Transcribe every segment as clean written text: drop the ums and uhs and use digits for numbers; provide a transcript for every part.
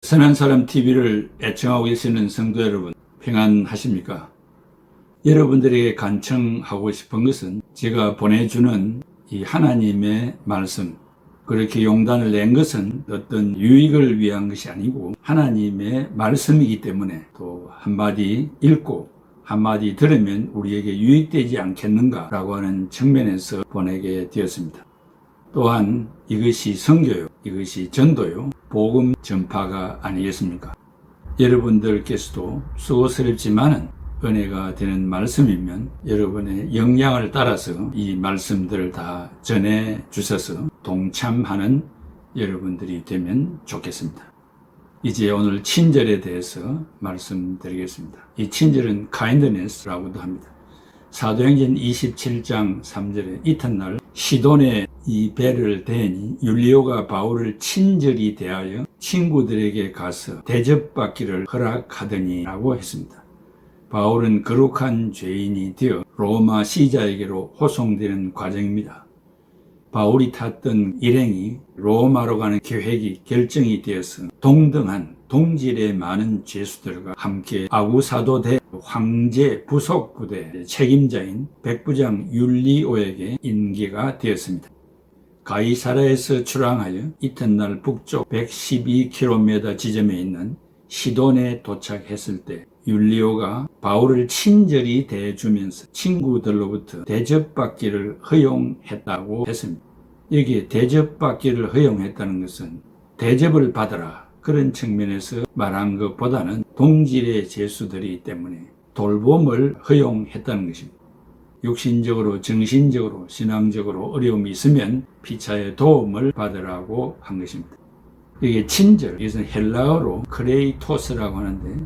선한 사람 TV를 애청하고 계시는 성도 여러분, 평안하십니까? 여러분들에게 간청하고 싶은 것은 제가 보내주는 이 하나님의 말씀, 그렇게 용단을 낸 것은 어떤 유익을 위한 것이 아니고 하나님의 말씀이기 때문에 또 한마디 읽고 한마디 들으면 우리에게 유익되지 않겠는가 라고 하는 측면에서 보내게 되었습니다. 또한 이것이 선교요, 이것이 전도요, 복음 전파가 아니겠습니까? 여러분들께서도 수고스럽지만은 은혜가 되는 말씀이면 여러분의 역량을 따라서 이 말씀들을 다 전해 주셔서 동참하는 여러분들이 되면 좋겠습니다. 이제 오늘 친절에 대해서 말씀드리겠습니다. 이 친절은 kindness라고도 합니다. 사도행전 27장 3절에 이튿날 시돈에 이 배를 대니 율리오가 바울을 친절히 대하여 친구들에게 가서 대접받기를 허락하더니 라고 했습니다. 바울은 거룩한 죄인이 되어 로마 시자에게로 호송되는 과정입니다. 바울이 탔던 일행이 로마로 가는 계획이 결정이 되어서 동등한 동질의 많은 죄수들과 함께 아구사도대 황제 부속 부대 책임자인 백부장 율리오에게 인계가 되었습니다. 가이사라에서 출항하여 이튿날 북쪽 112km 지점에 있는 시돈에 도착했을 때 율리오가 바울을 친절히 대해주면서 친구들로부터 대접받기를 허용했다고 했습니다. 여기에 대접받기를 허용했다는 것은 대접을 받아라 그런 측면에서 말한 것보다는 동질의 죄수들이기 때문에 돌봄을 허용했다는 것입니다. 육신적으로, 정신적으로, 신앙적으로 어려움이 있으면 피차의 도움을 받으라고 한 것입니다. 이게 친절, 이것은 헬라어로 크레이토스라고 하는데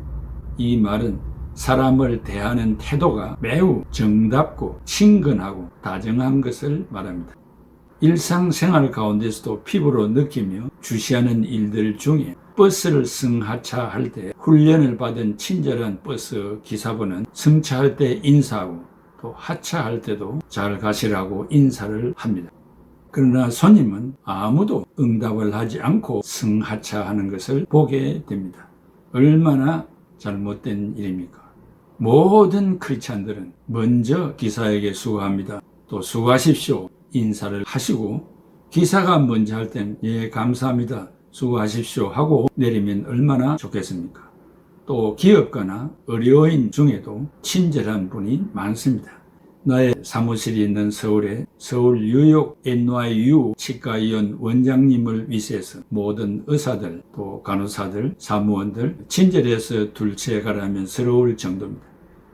이 말은 사람을 대하는 태도가 매우 정답고 친근하고 다정한 것을 말합니다. 일상생활 가운데서도 피부로 느끼며 주시하는 일들 중에 버스를 승하차할 때 훈련을 받은 친절한 버스 기사분은 승차할 때 인사하고 또 하차할 때도 잘 가시라고 인사를 합니다. 그러나 손님은 아무도 응답을 하지 않고 승하차하는 것을 보게 됩니다. 얼마나 잘못된 일입니까? 모든 크리스찬들은 먼저 기사에게 수고합니다. 또 수고하십시오. 인사를 하시고 기사가 먼저 할 땐 예 감사합니다. 수고하십시오 하고 내리면 얼마나 좋겠습니까? 또 기업가나 의료인 중에도 친절한 분이 많습니다. 나의 사무실이 있는 서울에 서울 뉴욕 NYU 치과의원 원장님을 위시해서 모든 의사들 또 간호사들 사무원들 친절해서 둘째가라면 서러울 정도입니다.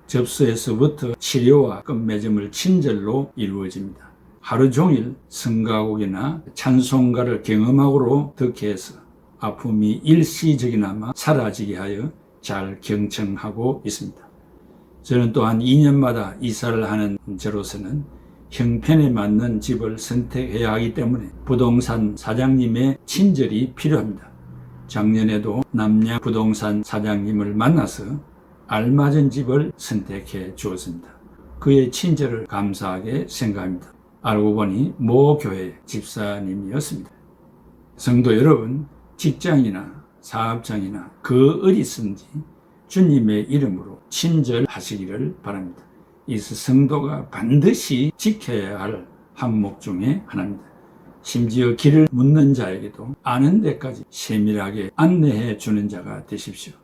접수에서부터 치료와 끝맺음을 친절로 이루어집니다. 하루 종일 성가곡이나 찬송가를 경음악으로 듣게 해서 아픔이 일시적이나마 사라지게 하여 잘 경청하고 있습니다. 저는 또한 2년마다 이사를 하는 저로서는 형편에 맞는 집을 선택해야 하기 때문에 부동산 사장님의 친절이 필요합니다. 작년에도 남양 부동산 사장님을 만나서 알맞은 집을 선택해 주었습니다. 그의 친절을 감사하게 생각합니다. 알고 보니 모 교회 집사님이었습니다. 성도 여러분, 직장이나 사업장이나 그 어디선지 주님의 이름으로 친절하시기를 바랍니다. 이것은 성도가 반드시 지켜야 할 항목 중에 하나입니다. 심지어 길을 묻는 자에게도 아는 데까지 세밀하게 안내해 주는 자가 되십시오.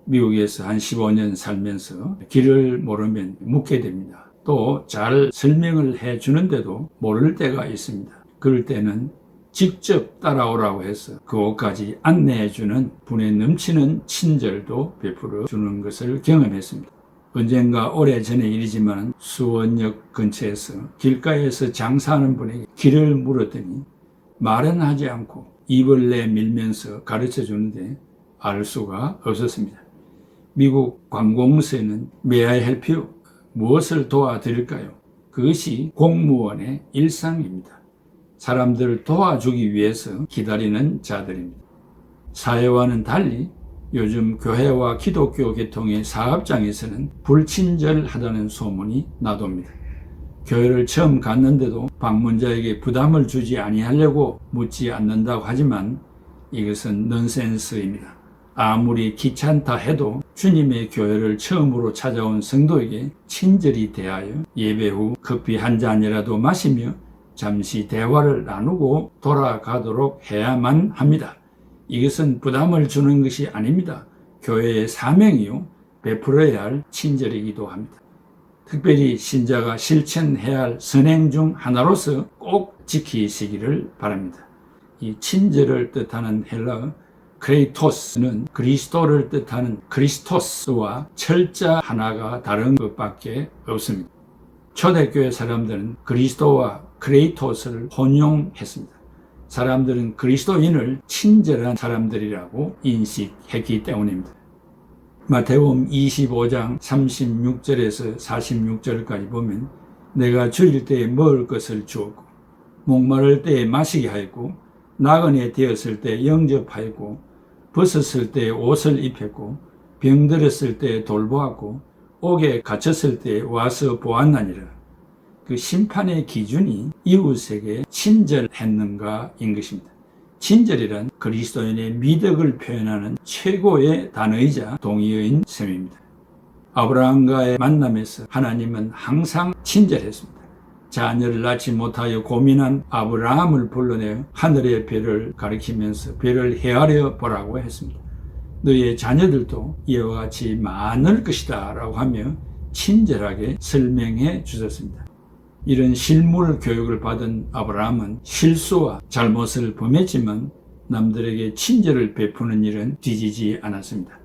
미국에서 한 15년 살면서 길을 모르면 묻게 됩니다. 또 잘 설명을 해 주는데도 모를 때가 있습니다. 그럴 때는 직접 따라오라고 해서 그곳까지 안내해 주는 분에 넘치는 친절도 베풀어 주는 것을 경험했습니다. 언젠가 오래전의 일이지만 수원역 근처에서 길가에서 장사하는 분에게 길을 물었더니 말은 하지 않고 입을 내밀면서 가르쳐 주는데 알 수가 없었습니다. 미국 관공서에는 May I help you? 무엇을 도와드릴까요? 그것이 공무원의 일상입니다. 사람들을 도와주기 위해서 기다리는 자들입니다. 사회와는 달리 요즘 교회와 기독교 계통의 사업장에서는 불친절하다는 소문이 나돕니다. 교회를 처음 갔는데도 방문자에게 부담을 주지 아니하려고 묻지 않는다고 하지만 이것은 넌센스입니다. 아무리 귀찮다 해도 주님의 교회를 처음으로 찾아온 성도에게 친절히 대하여 예배 후 커피 한 잔이라도 마시며 잠시 대화를 나누고 돌아가도록 해야만 합니다. 이것은 부담을 주는 것이 아닙니다. 교회의 사명이요, 베풀어야 할 친절이기도 합니다. 특별히 신자가 실천해야 할 선행 중 하나로서 꼭 지키시기를 바랍니다. 이 친절을 뜻하는 헬라어 크레이토스는 그리스도를 뜻하는 크리스토스와 철자 하나가 다른 것밖에 없습니다. 초대교회 사람들은 그리스도와 크레이토스를 혼용했습니다. 사람들은 그리스도인을 친절한 사람들이라고 인식했기 때문입니다. 마태복음 25장 36절에서 46절까지 보면 내가 줄일 때에 먹을 것을 주었고 목마를 때에 마시게 하였고 나그네 되었을 때 영접하였고 벗었을 때에 옷을 입혔고 병들었을 때에 돌보았고 옥에 갇혔을 때에 와서 보았나니라. 그 심판의 기준이 이웃에게 친절했는가인 것입니다. 친절이란 그리스도인의 미덕을 표현하는 최고의 단어이자 동의어인 셈입니다. 아브라함과의 만남에서 하나님은 항상 친절했습니다. 자녀를 낳지 못하여 고민한 아브라함을 불러내어 하늘의 별을 가리키면서 별을 헤아려 보라고 했습니다. 너의 자녀들도 이와 같이 많을 것이다 라고 하며 친절하게 설명해 주셨습니다. 이런 실물 교육을 받은 아브라함은 실수와 잘못을 범했지만 남들에게 친절을 베푸는 일은 뒤지지 않았습니다.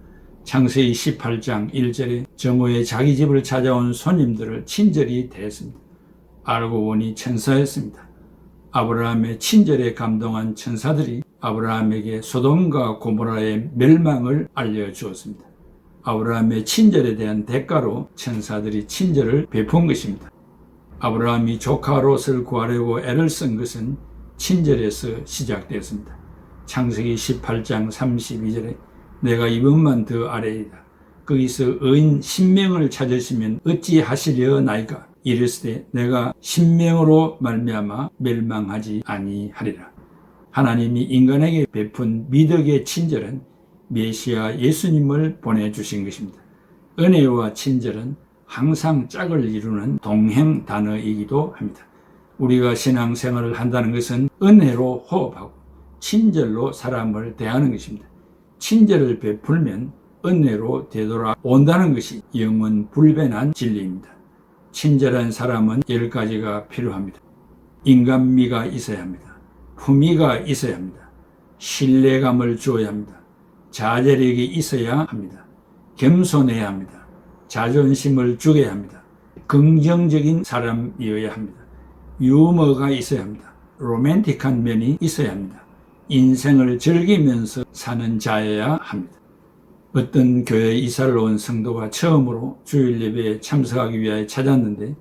창세기 18장 1절에 정오에 자기 집을 찾아온 손님들을 친절히 대했습니다. 알고 보니 천사였습니다. 아브라함의 친절에 감동한 천사들이 아브라함에게 소돔과 고모라의 멸망을 알려주었습니다. 아브라함의 친절에 대한 대가로 천사들이 친절을 베푼 것입니다. 아브라함이 조카 롯을 구하려고 애를 쓴 것은 친절에서 시작되었습니다. 창세기 18장 32절에 내가 이번만 더 아래이다. 거기서 의인 10명을 찾으시면 어찌하시려나이까 이르시되 내가 10명으로 말미암아 멸망하지 아니하리라. 하나님이 인간에게 베푼 미덕의 친절은 메시아 예수님을 보내주신 것입니다. 은혜와 친절은 항상 짝을 이루는 동행 단어이기도 합니다. 우리가 신앙생활을 한다는 것은 은혜로 호흡하고 친절로 사람을 대하는 것입니다. 친절을 베풀면 은혜로 되돌아온다는 것이 영원 불변한 진리입니다. 친절한 사람은 10가지가 필요합니다. 인간미가 있어야 합니다. 품위가 있어야 합니다. 신뢰감을 주어야 합니다. 자제력이 있어야 합니다. 겸손해야 합니다. 자존심을 죽여야 합니다. 긍정적인 사람이어야 합니다. 유머가 있어야 합니다. 로맨틱한 면이 있어야 합니다. 인생을 즐기면서 사는 자여야 합니다. 어떤 교회에 이사를 온 성도가 처음으로 주일 예배에 참석하기 위하여 찾았는데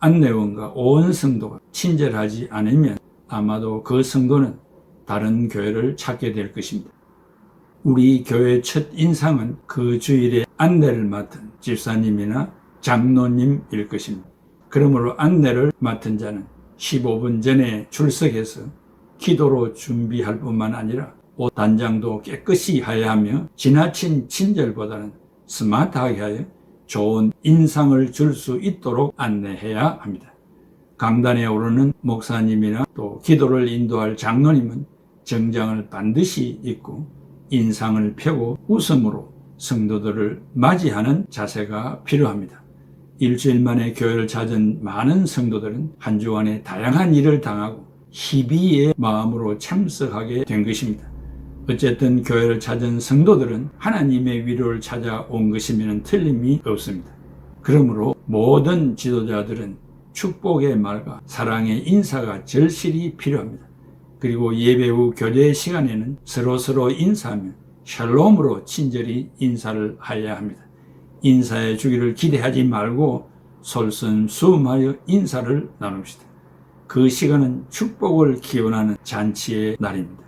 안내원과 온 성도가 친절하지 않으면 아마도 그 성도는 다른 교회를 찾게 될 것입니다. 우리 교회의 첫 인상은 그 주일에 안내를 맡은 집사님이나 장로님일 것입니다. 그러므로 안내를 맡은 자는 15분 전에 출석해서 기도로 준비할 뿐만 아니라 옷 단장도 깨끗이 하여야 하며 지나친 친절보다는 스마트하게 하여 좋은 인상을 줄 수 있도록 안내해야 합니다. 강단에 오르는 목사님이나 또 기도를 인도할 장로님은 정장을 반드시 입고 인상을 펴고 웃음으로 성도들을 맞이하는 자세가 필요합니다. 일주일 만에 교회를 찾은 많은 성도들은 한 주간에 다양한 일을 당하고 희비의 마음으로 참석하게 된 것입니다. 어쨌든 교회를 찾은 성도들은 하나님의 위로를 찾아온 것이면 틀림이 없습니다. 그러므로 모든 지도자들은 축복의 말과 사랑의 인사가 절실히 필요합니다. 그리고 예배 후 교제 시간에는 서로 인사하며 샬롬으로 친절히 인사를 하여야 합니다. 인사해 주기를 기대하지 말고 솔선수범하여 인사를 나눕시다. 그 시간은 축복을 기원하는 잔치의 날입니다.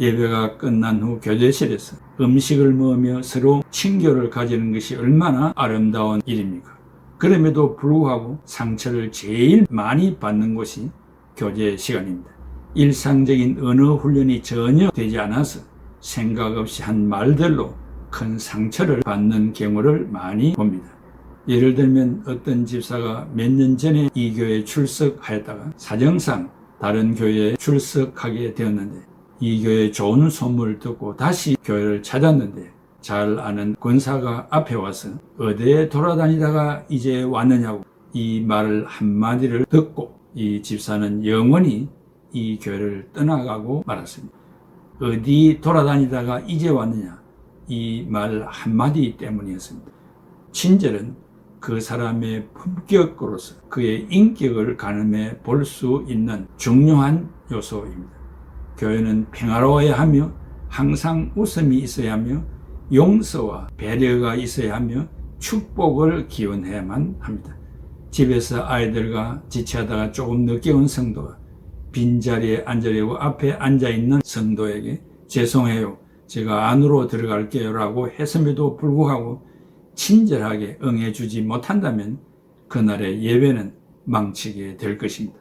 예배가 끝난 후 교제실에서 음식을 먹으며 서로 친교를 가지는 것이 얼마나 아름다운 일입니까? 그럼에도 불구하고 상처를 제일 많이 받는 곳이 교제 시간입니다. 일상적인 언어 훈련이 전혀 되지 않아서 생각 없이 한 말들로 큰 상처를 받는 경우를 많이 봅니다. 예를 들면 어떤 집사가 몇 년 전에 이 교회에 출석하였다가 사정상 다른 교회에 출석하게 되었는데 이 교회에 좋은 소문을 듣고 다시 교회를 찾았는데 잘 아는 권사가 앞에 와서 어디에 돌아다니다가 이제 왔느냐고 이 말을 한마디를 듣고 이 집사는 영원히 이 교회를 떠나가고 말았습니다. 어디 돌아다니다가 이제 왔느냐 이 말 한마디 때문이었습니다. 친절은 그 사람의 품격으로서 그의 인격을 가늠해 볼 수 있는 중요한 요소입니다. 교회는 평화로워야 하며 항상 웃음이 있어야 하며 용서와 배려가 있어야 하며 축복을 기원해야만 합니다. 집에서 아이들과 지체하다가 조금 늦게 온 성도가 빈자리에 앉으려고 앞에 앉아있는 성도에게 죄송해요, 제가 안으로 들어갈게요 라고 했음에도 불구하고 친절하게 응해주지 못한다면 그날의 예배는 망치게 될 것입니다.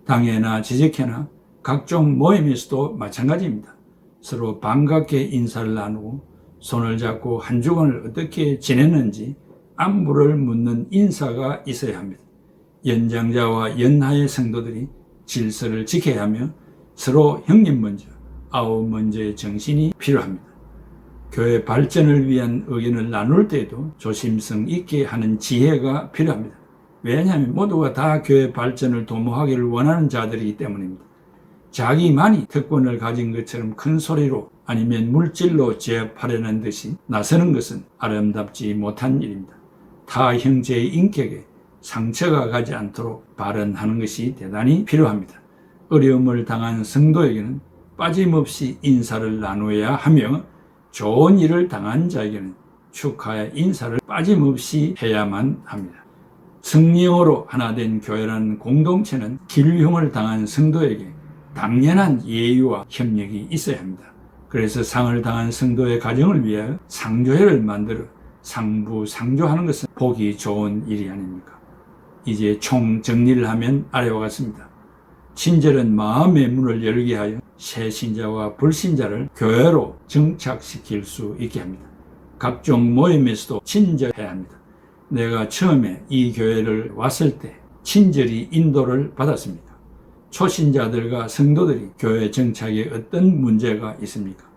당회나 지적회나 각종 모임에서도 마찬가지입니다. 서로 반갑게 인사를 나누고 손을 잡고 한 주간을 어떻게 지냈는지 안부를 묻는 인사가 있어야 합니다. 연장자와 연하의 성도들이 질서를 지켜야 하며 서로 형님 먼저, 아우 먼저의 정신이 필요합니다. 교회 발전을 위한 의견을 나눌 때도 조심성 있게 하는 지혜가 필요합니다. 왜냐하면 모두가 다 교회 발전을 도모하기를 원하는 자들이기 때문입니다. 자기만이 특권을 가진 것처럼 큰 소리로 아니면 물질로 제압하려는 듯이 나서는 것은 아름답지 못한 일입니다. 타 형제의 인격에 상처가 가지 않도록 발언하는 것이 대단히 필요합니다. 어려움을 당한 성도에게는 빠짐없이 인사를 나누어야 하며 좋은 일을 당한 자에게는 축하의 인사를 빠짐없이 해야만 합니다. 성령으로 하나 된 교회라는 공동체는 길흉을 당한 성도에게 당연한 예의와 협력이 있어야 합니다. 그래서 상을 당한 성도의 가정을 위하여 상조회를 만들어 상부상조하는 것은 보기 좋은 일이 아닙니까? 이제 총 정리를 하면 아래와 같습니다. 친절은 마음의 문을 열게 하여 새 신자와 불신자를 교회로 정착시킬 수 있게 합니다. 각종 모임에서도 친절해야 합니다. 내가 처음에 이 교회를 왔을 때 친절히 인도를 받았습니까? 초신자들과 성도들이 교회 정착에 어떤 문제가 있습니까?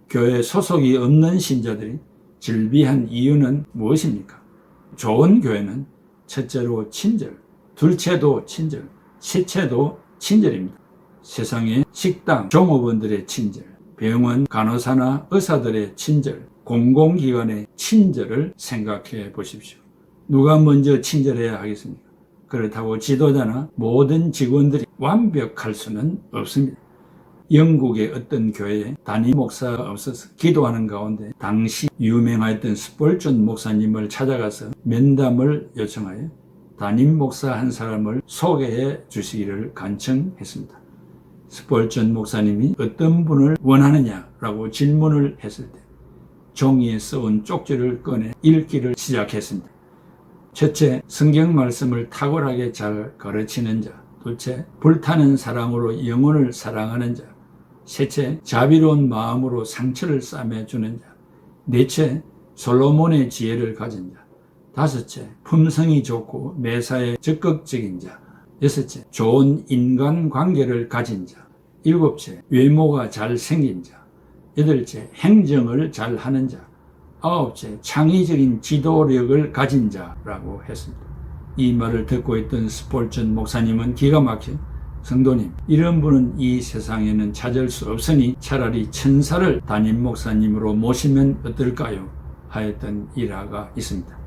교회 소속이 없는 신자들이 즐비한 이유는 무엇입니까? 좋은 교회는 첫째로 친절, 둘째도 친절, 셋째도 친절입니다. 세상의 식당, 종업원들의 친절, 병원, 간호사나 의사들의 친절, 공공기관의 친절을 생각해 보십시오. 누가 먼저 친절해야 하겠습니까? 그렇다고 지도자나 모든 직원들이 완벽할 수는 없습니다. 영국의 어떤 교회에 담임 목사가 없어서 기도하는 가운데 당시 유명하였던 스폴전 목사님을 찾아가서 면담을 요청하여 담임 목사 한 사람을 소개해 주시기를 간청했습니다. 스폴전 목사님이 어떤 분을 원하느냐라고 질문을 했을 때 종이에 써온 쪽지를 꺼내 읽기를 시작했습니다. 첫째, 성경 말씀을 탁월하게 잘 가르치는 자. 둘째, 불타는 사랑으로 영혼을 사랑하는 자. 셋째, 자비로운 마음으로 상처를 싸매주는 자. 넷째, 솔로몬의 지혜를 가진 자. 다섯째, 품성이 좋고 매사에 적극적인 자. 여섯째, 좋은 인간관계를 가진 자. 일곱째, 외모가 잘생긴 자. 여덟째, 행정을 잘하는 자. 아홉째, 창의적인 지도력을 가진 자라고 했습니다. 이 말을 듣고 있던 스폴전 목사님은 기가 막혀 성도님, 이런 분은 이 세상에는 찾을 수 없으니 차라리 천사를 담임 목사님으로 모시면 어떨까요? 하였던 일화가 있습니다.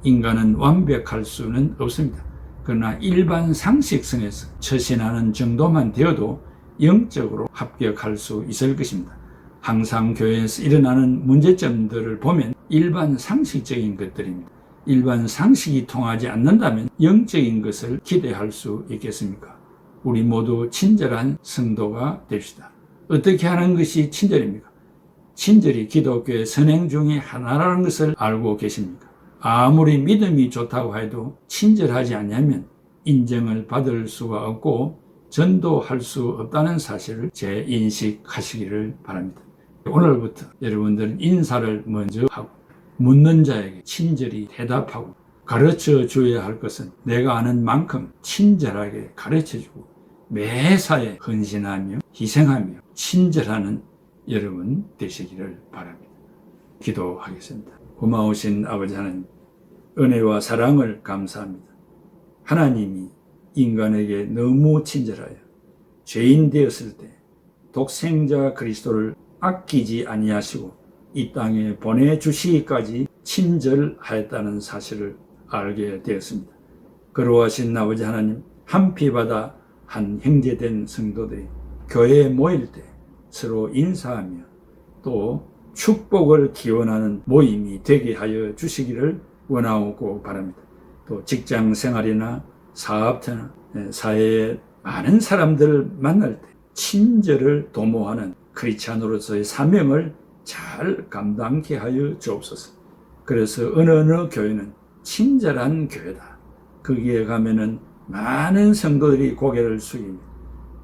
인간은 완벽할 수는 없습니다. 그러나 일반 상식선에서 처신하는 정도만 되어도 영적으로 합격할 수 있을 것입니다. 항상 교회에서 일어나는 문제점들을 보면 일반 상식적인 것들입니다. 일반 상식이 통하지 않는다면 영적인 것을 기대할 수 있겠습니까? 우리 모두 친절한 성도가 됩시다. 어떻게 하는 것이 친절입니까? 친절이 기독교의 선행 중에 하나라는 것을 알고 계십니까? 아무리 믿음이 좋다고 해도 친절하지 않으면 인정을 받을 수가 없고 전도할 수 없다는 사실을 재인식하시기를 바랍니다. 오늘부터 여러분들은 인사를 먼저 하고 묻는 자에게 친절히 대답하고 가르쳐 줘야 할 것은 내가 아는 만큼 친절하게 가르쳐 주고 매사에 헌신하며 희생하며 친절하는 여러분 되시기를 바랍니다. 기도하겠습니다. 고마우신 아버지 하나님, 은혜와 사랑을 감사합니다. 하나님이 인간에게 너무 친절하여 죄인 되었을 때 독생자 그리스도를 아끼지 아니하시고 이 땅에 보내주시기까지 친절하였다는 사실을 알게 되었습니다. 그러하신 아버지 하나님, 한 피바다 한 형제된 성도들이 교회에 모일 때 서로 인사하며 또 축복을 기원하는 모임이 되게 하여 주시기를 원하고 바랍니다. 또 직장 생활이나 사업터나 사회에 많은 사람들을 만날 때 친절을 도모하는 크리스찬으로서의 사명을 잘 감당케 하여 주옵소서. 그래서 어느 교회는 친절한 교회다. 거기에 가면은 많은 성도들이 고개를 숙이며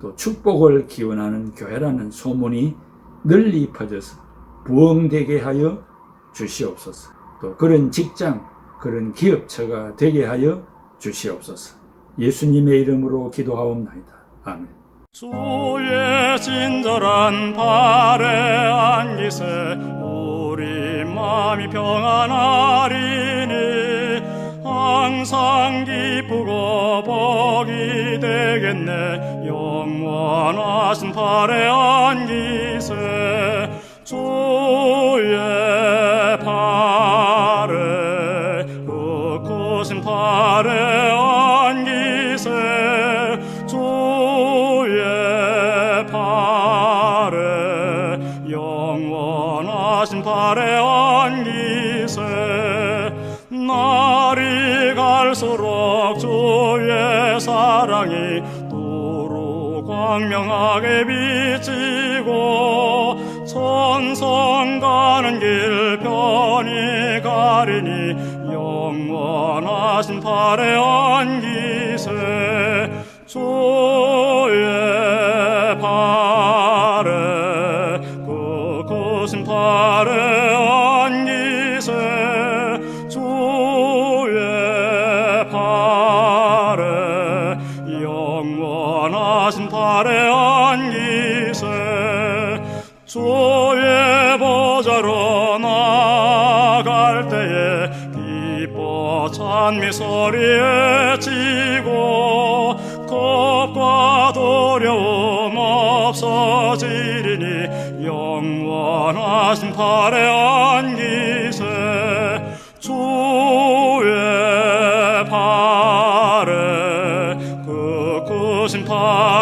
또 축복을 기원하는 교회라는 소문이 널리 퍼져서 부흥되게 하여 주시옵소서. 또 그런 직장, 그런 기업처가 되게 하여 주시옵소서. 예수님의 이름으로 기도하옵나이다. 아멘. 주의 친절한 발에 안기세 우리 마음이 평안하리니 항상 기쁘고 복이 되겠네. 영원하신 발에 안기세 주의 발에 그 크신 발에 안기세 주의 발에 영원하신 발에 안기세 날이 갈수록 주의 사랑이 두루 광명하게 비치고 천성 가는 길 편히 가리니 영원하신 발에 안기세 주의 발에 그 크신 발에 안기세 주의 발에 영원하신 발에 안기세 주의 보좌로 나갈 때에 기뻐 찬미 소리에 치고 겁과 두려움 없어지리니 영원하신 발에 안기세 주의 발에 그 크신 발에